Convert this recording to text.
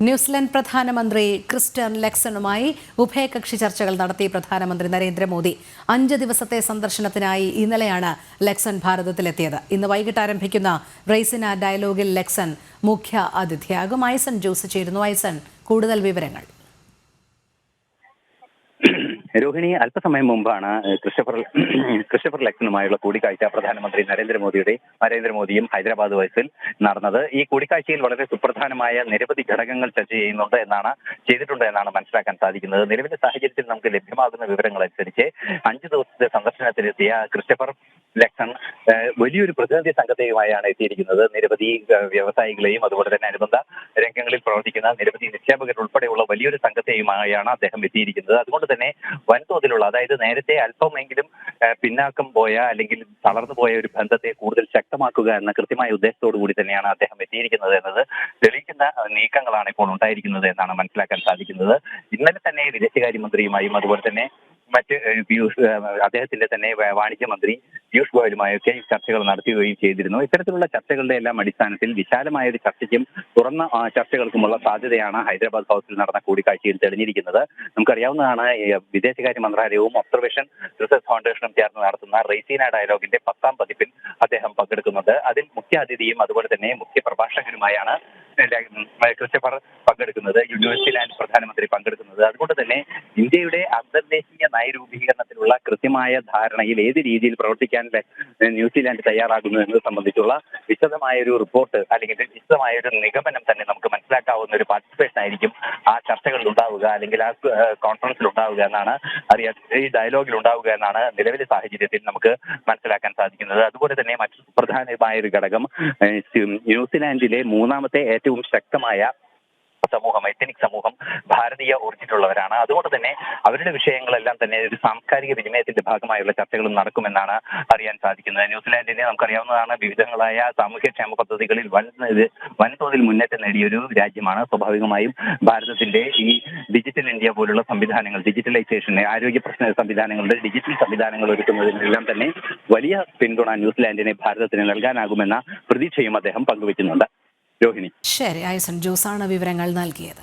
New Zealand പ്രധാനമന്ത്രി Christian ലെക്സണുമായി ഉഭയകക്ഷി ചർച്ചകൾ നടത്തി പ്രധാനമന്ത്രി നരേന്ദ്രമോദി 5 ദിവസത്തെ സന്ദർശനത്തിനായി ഇന്നലെയാണ് ലെക്സൺ ഭാരതത്തിലെത്തിയത്. ഇന്ന് വൈകിട്ട് ആരംഭിക്കുന്ന റെയ്സിന ഡയലോഗിൽ ലെക്സൺ മുഖ്യ അതിഥിയാകും. ഐസൺ ജോസ് ചേരുന്നു. ഐസൺ, കൂടുതൽ വിവരങ്ങൾ. രോഹിണി, അല്പസമയം മുമ്പാണ് ക്രിസ്റ്റഫർ ലെക്സണുമായുള്ള കൂടിക്കാഴ്ച പ്രധാനമന്ത്രി നരേന്ദ്രമോദിയും ഹൈദരാബാദ് വൈസിൽ നടന്നത്. ഈ കൂടിക്കാഴ്ചയിൽ വളരെ സുപ്രധാനമായ നിരവധി ഘടകങ്ങൾ ചർച്ച ചെയ്തിട്ടുണ്ട് എന്നാണ് മനസ്സിലാക്കാൻ സാധിക്കുന്നത്. നിലവിലെ സാഹചര്യത്തിൽ നമുക്ക് ലഭ്യമാകുന്ന വിവരങ്ങൾ അനുസരിച്ച് 5 ദിവസത്തെ സന്ദർശനത്തിനെത്തിയ ക്രിസ്റ്റഫർ ലെക്സൺ വലിയൊരു പ്രതിനിധി സംഘത്തെയുമായാണ് എത്തിയിരിക്കുന്നത്. നിരവധി വ്യവസായികളെയും അതുപോലെ തന്നെ അനുബന്ധ രംഗങ്ങളിൽ പ്രവർത്തിക്കുന്ന നിരവധി നിക്ഷേപകർ ഉൾപ്പെടെയുള്ള വലിയൊരു സംഘത്തെയുമായാണ് അദ്ദേഹം എത്തിയിരിക്കുന്നത്. അതുകൊണ്ട് തന്നെ വൻതോതിലുള്ള, അതായത് നേരത്തെ അല്പമെങ്കിലും പിന്നാക്കം പോയ അല്ലെങ്കിൽ തളർന്നു പോയ ഒരു ബന്ധത്തെ കൂടുതൽ ശക്തമാക്കുക എന്ന കൃത്യമായ ഉദ്ദേശത്തോടു കൂടി തന്നെയാണ് അദ്ദേഹം എത്തിയിരിക്കുന്നത് എന്നത് തെളിയിക്കുന്ന നീക്കങ്ങളാണ് ഇപ്പോൾ ഉണ്ടായിരിക്കുന്നത് എന്നാണ് മനസ്സിലാക്കാൻ സാധിക്കുന്നത്. ഇന്നലെ തന്നെ വിദേശകാര്യമന്ത്രിയുമായും അതുപോലെ തന്നെ മറ്റ് അദ്ദേഹത്തിന്റെ തന്നെ വാണിജ്യ മന്ത്രി പീയൂഷ് ഗോയലുമായൊക്കെ ചർച്ചകൾ നടത്തുകയും ചെയ്തിരുന്നു. ഇത്തരത്തിലുള്ള ചർച്ചകളുടെ എല്ലാം അടിസ്ഥാനത്തിൽ വിശാലമായ ഒരു ചർച്ചയ്ക്കും തുറന്ന ചർച്ചകൾക്കുമുള്ള സാധ്യതയാണ് ഹൈദരാബാദ് ഹൗസിൽ നടന്ന കൂടിക്കാഴ്ചയിൽ തെളിഞ്ഞിരിക്കുന്നത്. നമുക്കറിയാവുന്നതാണ്, വിദേശകാര്യ മന്ത്രാലയവും ഒബ്സർവേഷൻ റിസർച്ച് ഫൗണ്ടേഷനും ചേർന്ന് നടത്തുന്ന റെയ്സിന ഡയലോഗിന്റെ 10ാം പതിപ്പിൽ അദ്ദേഹം പങ്കെടുക്കുന്നുണ്ട്. അതിൽ മുഖ്യ അതിഥിയും അതുപോലെ തന്നെ മുഖ്യ പ്രഭാഷകരുമായാണ് ക്രിസ്റ്റഫർ പങ്കെടുക്കുന്നത്, ന്യൂസിലാൻഡ് പ്രധാനമന്ത്രി പങ്കെടുക്കുന്നത്. അതുകൊണ്ട് തന്നെ ഇന്ത്യയുടെ അന്തർദേശീയ നയരൂപീകരണത്തിലുള്ള കൃത്യമായ ധാരണയിൽ ഏത് രീതിയിൽ പ്രവർത്തിക്കാൻ ന്യൂസിലാൻഡ് തയ്യാറാകുന്നു എന്നത് സംബന്ധിച്ചുള്ള വിശദമായ ഒരു റിപ്പോർട്ട് അല്ലെങ്കിൽ വിശദമായ ഒരു നിഗമനം തന്നെ നമുക്ക് മനസ്സിലാക്കാവുന്ന ഒരു പാർട്ടിസിപ്പേഷൻ ആയിരിക്കും ആ ചർച്ചകളിൽ ഉണ്ടാവുക, അല്ലെങ്കിൽ ആ കോൺഫറൻസിൽ ഉണ്ടാവുക എന്നാണ് ഈ ഡയലോഗിൽ ഉണ്ടാവുക എന്നാണ് നിലവിലെ സാഹചര്യത്തിൽ നമുക്ക് മനസ്സിലാക്കാൻ സാധിക്കുന്നത്. അതുപോലെ തന്നെ മറ്റു പ്രധാനമായ ഒരു ഘടകം, ന്യൂസിലാൻഡിലെ 3ാമത്തെ ഏറ്റവും ശക്തമായ സമൂഹം, എത്തനിക് സമൂഹം ഭാരതീയ ഒറിജിനുള്ളവരാണ്. അതുകൊണ്ട് തന്നെ അവരുടെ വിഷയങ്ങളെല്ലാം തന്നെ ഒരു സാംസ്കാരിക വിനിമയത്തിന്റെ ഭാഗമായുള്ള ചർച്ചകളും നടക്കുമെന്നാണ് അറിയാൻ സാധിക്കുന്നത്. ന്യൂസിലാൻഡിനെ നമുക്കറിയാവുന്നതാണ്, വിവിധങ്ങളായ സാമൂഹ്യക്ഷേമ പദ്ധതികളിൽ വൻതോതിൽ മുന്നേറ്റം നേടിയൊരു രാജ്യമാണ്. സ്വാഭാവികമായും ഭാരതത്തിന്റെ ഈ ഡിജിറ്റൽ ഇന്ത്യ പോലുള്ള സംവിധാനങ്ങൾ, ഡിജിറ്റലൈസേഷൻ, ആരോഗ്യ പ്രശ്ന സംവിധാനങ്ങളുടെ ഡിജിറ്റൽ സംവിധാനങ്ങൾ ഒരുക്കുന്നതിനെല്ലാം തന്നെ വലിയ പിന്തുണ ന്യൂസിലാൻഡിനെ ഭാരതത്തിന് നൽകാനാകുമെന്ന പ്രതീക്ഷയും അദ്ദേഹം പങ്കുവെക്കുന്നുണ്ട്. രോഹിണി. ശരി, ഐസൺ ജോസാണ് വിവരങ്ങൾ നൽകിയത്.